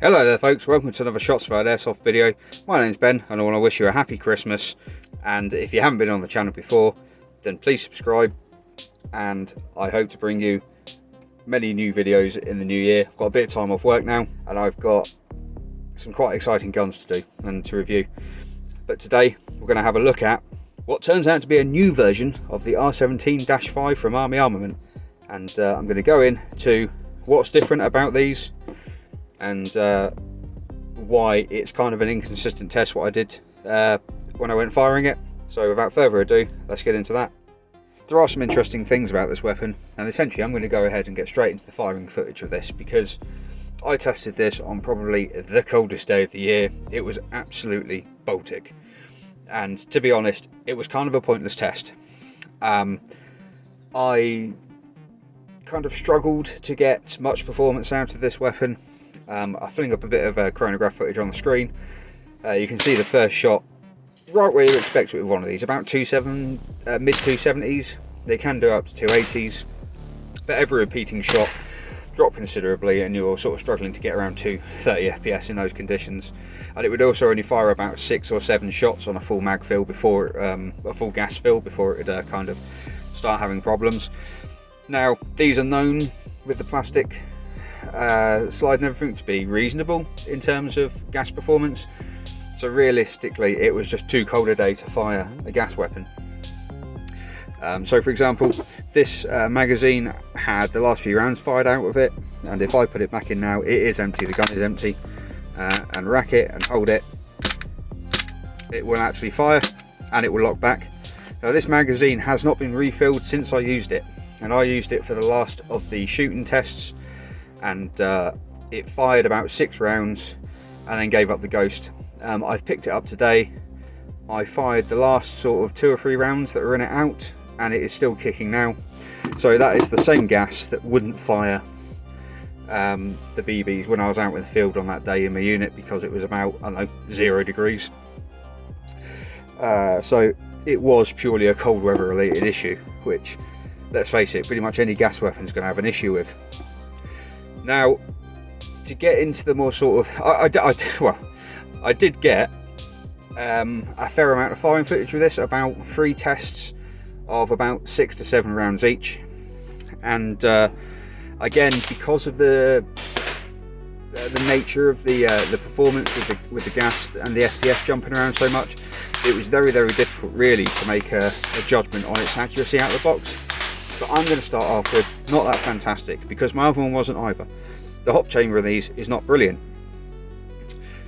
Hello there folks, welcome to another SHIOTS Airsoft video. My name's Ben and I want to wish you a happy Christmas, and if you haven't been on the channel before then please subscribe, and I hope to bring you many new videos in the new year. I've got a bit of time off work now and I've got some quite exciting guns to do and to review, but today we're going to have a look at what turns out to be a new version of the R17-5 from Army Armament, and I'm going to go into what's different about these and why it's kind of an inconsistent test what I did when I went firing it. So without further ado, let's get into that. There are some interesting things about this weapon, and essentially I'm going to go ahead and get straight into the firing footage of this, because I tested this on probably the coldest day of the year. It was absolutely Baltic, and to be honest it was kind of a pointless test. I kind of struggled to get much performance out of this weapon. I'll fling up a bit of chronograph footage on the screen. You can see the first shot right where you expect it with one of these, about mid 270s. They can do up to 280s, but every repeating shot drop considerably and you're sort of struggling to get around 230 FPS in those conditions. And it would also only fire about 6 or 7 shots on a full mag fill before a full gas fill before it would kind of start having problems. Now these are known with the plastic slide and everything to be reasonable in terms of gas performance, so realistically it was just too cold a day to fire a gas weapon. So for example, this magazine had the last few rounds fired out of it, and if I put it back in now, it is empty, the gun is empty, and rack it and hold it, it will actually fire and it will lock back. Now this magazine has not been refilled since I used it, and I used it for the last of the shooting tests, and it fired about 6 rounds and then gave up the ghost. I've picked it up today. I fired the last sort of 2 or 3 rounds that were in it out, and it is still kicking now. So that is the same gas that wouldn't fire the BBs when I was out in the field on that day in my unit, because it was about, I don't know, 0 degrees. So it was purely a cold weather related issue, which, let's face it, pretty much any gas weapon is going to have an issue with. Now, to get into the more sort of, I did get a fair amount of firing footage with this, about 3 tests of about 6 to 7 rounds each, and again, because of the nature of the performance with the gas and the FPS jumping around so much, it was very difficult really to make a judgment on its accuracy out of the box. But I'm going to start off with not that fantastic, because my other one wasn't either. The hop chamber of these is not brilliant.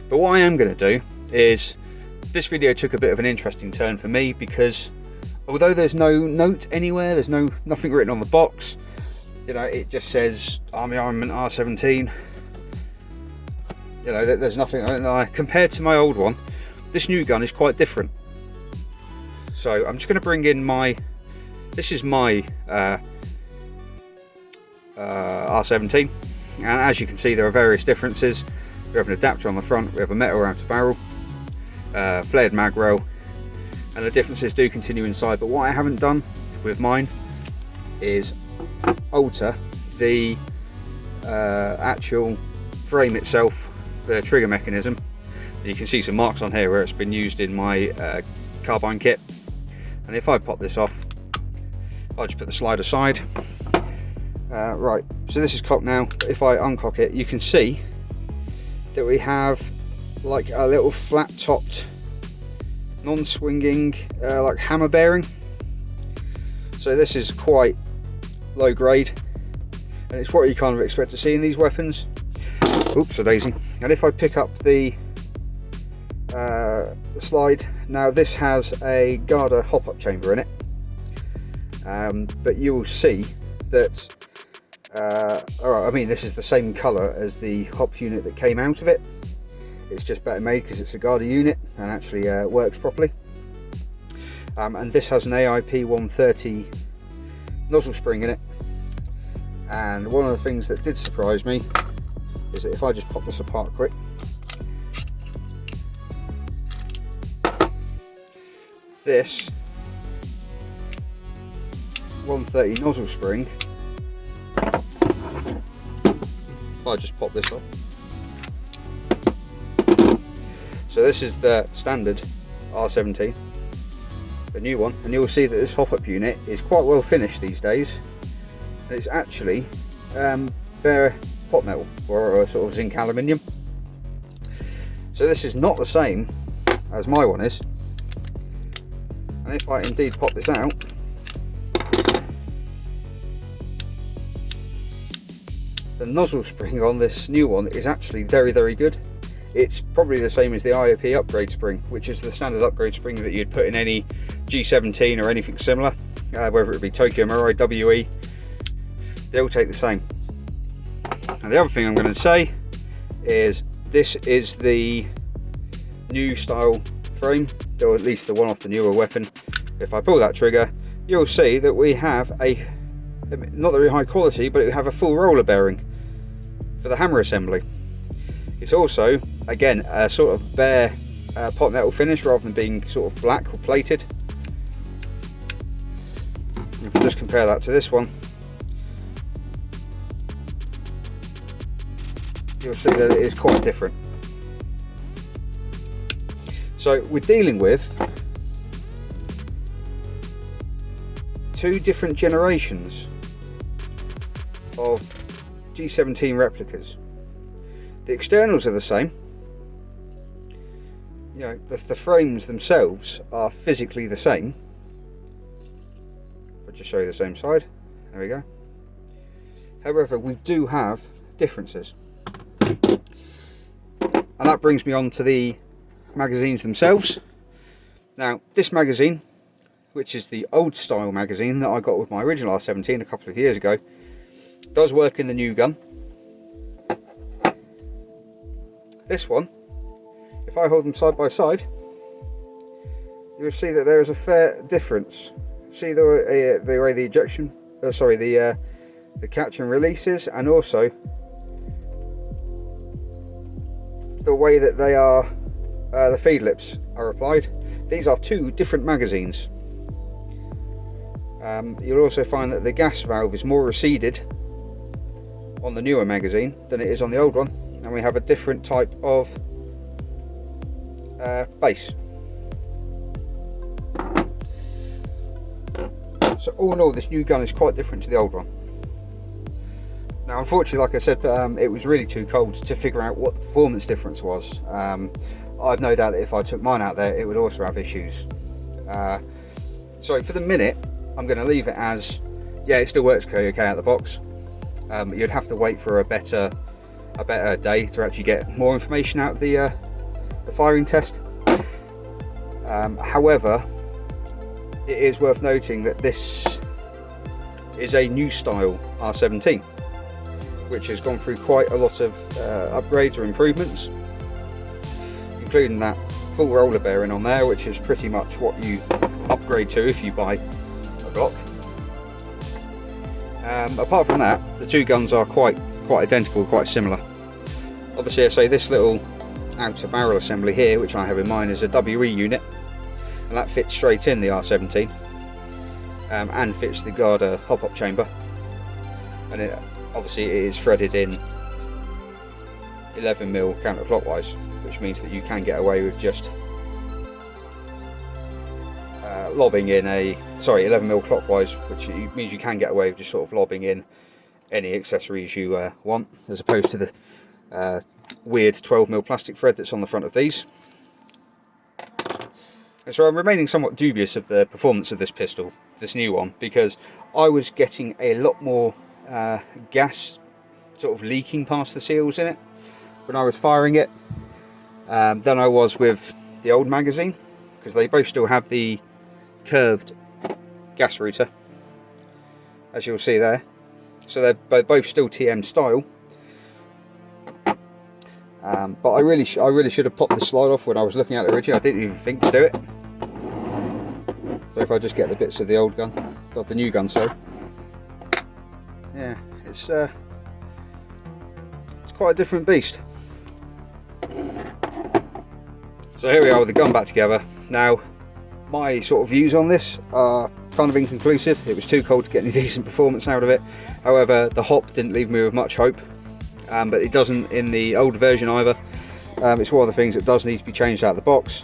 But what I am going to do is, this video took a bit of an interesting turn for me, because although there's no note anywhere, there's nothing written on the box, you know, it just says Army Armament R17. You know, there's nothing. Compared to my old one, this new gun is quite different. So I'm just going to bring in my, this is my R17, and as you can see there are various differences. We have an adapter on the front, we have a metal round to barrel, flared mag rail, and the differences do continue inside. But what I haven't done with mine is alter the actual frame itself, the trigger mechanism. And you can see some marks on here where it's been used in my carbine kit. And if I pop this off, I'll just put the slide aside. Right, so this is cocked now. If I uncock it, you can see that we have like a little flat topped non-swinging like hammer bearing. So this is quite low grade, and it's what you kind of expect to see in these weapons. Oops, a daisy. And if I pick up the slide, now this has a Garda hop-up chamber in it, but you will see that I mean, this is the same colour as the hop unit that came out of it. It's just better made because it's a Garda unit and actually works properly. And this has an AIP 130 nozzle spring in it. And one of the things that did surprise me is that if I just pop this apart quick, this 130 nozzle spring, if I just pop this off, So this is the standard R17, the new one, and you'll see that this hop-up unit is quite well finished these days. It's actually bare pot metal, or a sort of zinc aluminium. So this is not the same as my one is. And if I indeed pop this out, the nozzle spring on this new one is actually very, very good. It's probably the same as the IOP upgrade spring, which is the standard upgrade spring that you'd put in any G17 or anything similar, whether it be Tokyo Mirai, WE, they all take the same. And the other thing I'm going to say is this is the new style frame, or at least the one off the newer weapon. If I pull that trigger, you'll see that we have a, not very high quality, but we have a full roller bearing for the hammer assembly. It's also, again, a sort of bare pot metal finish rather than being sort of black or plated. You can just compare that to this one. You'll see that it is quite different. So we're dealing with two different generations of G17 replicas. The externals are the same. You know, the frames themselves are physically the same. I'll just show you the same side. There we go. However, we do have differences. And that brings me on to the magazines themselves. Now, this magazine, which is the old style magazine that I got with my original R17 a couple of years ago, does work in the new gun. This one, if I hold them side by side, you'll see that there is a fair difference. See the way the ejection, the catch and releases, and also the way that they are, the feed lips are applied. These are two different magazines. You'll also find that the gas valve is more receded on the newer magazine than it is on the old one, and we have a different type of base. So all in all, this new gun is quite different to the old one. Now, unfortunately, like I said, it was really too cold to figure out what the performance difference was. I've no doubt that if I took mine out there, it would also have issues. So for the minute, I'm going to leave it as, yeah, it still works okay out of the box. You'd have to wait for a better day to actually get more information out of the firing test. However, it is worth noting that this is a new style R17, which has gone through quite a lot of upgrades or improvements, including that full roller bearing on there, which is pretty much what you upgrade to if you buy a Glock. Apart from that, the two guns are quite identical, quite similar. Obviously, I say this little outer barrel assembly here, which I have in mind, is a WE unit, and that fits straight in the R17, and fits the Garda hop-up chamber, and it obviously it is threaded in 11mm counterclockwise, which means that you can get away with just lobbing in 11mm clockwise, which means you can get away with just sort of lobbing in any accessories you want, as opposed to the weird 12mm plastic thread that's on the front of these. And so I'm remaining somewhat dubious of the performance of this pistol, this new one, because I was getting a lot more gas sort of leaking past the seals in it when I was firing it than I was with the old magazine, because they both still have the curved gas router, as you'll see there. So they're both still TM style, but I really should have popped the slide off when I was looking at it originally. I didn't even think to do it. So if I just get the bits of the old gun, of the new gun, sorry. Yeah, it's quite a different beast. So here we are with the gun back together. Now, my sort of views on this are kind of inconclusive. It was too cold to get any decent performance out of it. However, the hop didn't leave me with much hope, but it doesn't in the old version either. It's one of the things that does need to be changed out of the box.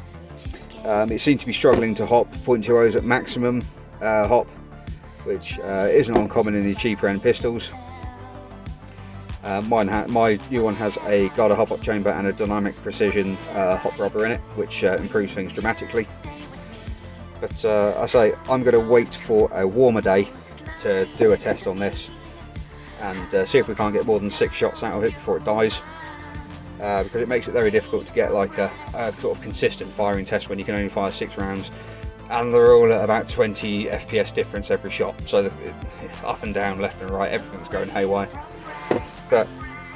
It seems to be struggling to hop .20s at maximum hop, which isn't uncommon in the cheaper end pistols. My new one has a Garda hop-up chamber and a dynamic precision hop rubber in it, which improves things dramatically. But I say I'm going to wait for a warmer day to do a test on this and see if we can't get more than 6 shots out of it before it dies, because it makes it very difficult to get like a sort of consistent firing test when you can only fire 6 rounds and they're all at about 20 FPS difference every shot, so up and down, left and right, everything's going haywire. But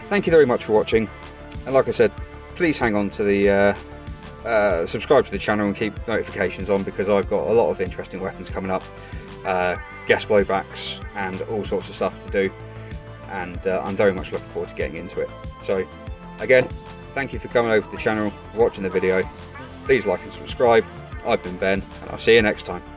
thank you very much for watching, and like I said, please hang on to the subscribe to the channel and keep notifications on, because I've got a lot of interesting weapons coming up, gas blowbacks and all sorts of stuff to do, and I'm very much looking forward to getting into it. So again, thank you for coming over to the channel, watching the video. Please like and subscribe. I've been Ben, and I'll see you next time.